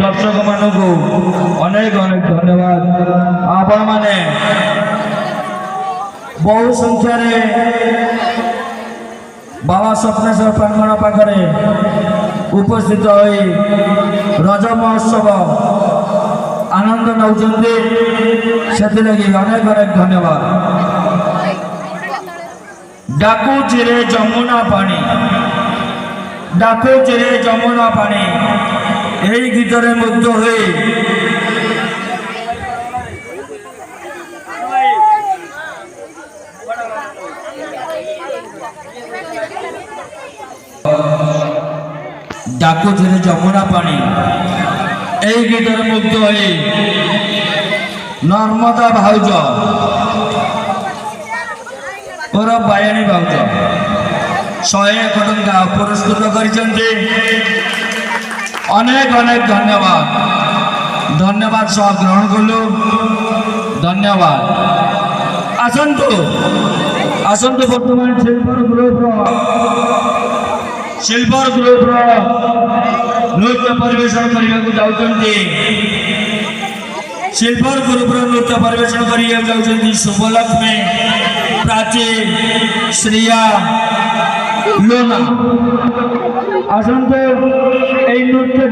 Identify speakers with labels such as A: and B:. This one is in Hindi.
A: दर्शक मानक अनेक अनेक धन्यवाद। आपण माने बहु संख्यार बाबा स्वप्नेश्वर प्रांगण पाखरे उपस्थित होई रज महोत्सव आनंद नौचंदी से अनेक अनेक धन्यवाद। डाकुची रे जमुना पानी, डाकुची रे जमुना पानी यही गीतरे मुग्ध हुई डाकुची रे जमुना पानी यही गीतरे मुग्ध हुई नर्मदा भाउज और बायाणी भाउज 101 टंका पुरस्कृत करिसेंते। अनेक अनेक धन्यवाद धन्यवाद सह ग्रहण कलु धन्यवाद। आसंतु आसंतु वर्तमान सिल्वर ग्रुप नृत्य परिवेशन करने को जाउछंती। सिल्वर ग्रुप नृत्य परिवेशन करिया जाउछंती शुभलक्ष्मी, प्राची, श्रिया, लोना। आसंतु नृत्य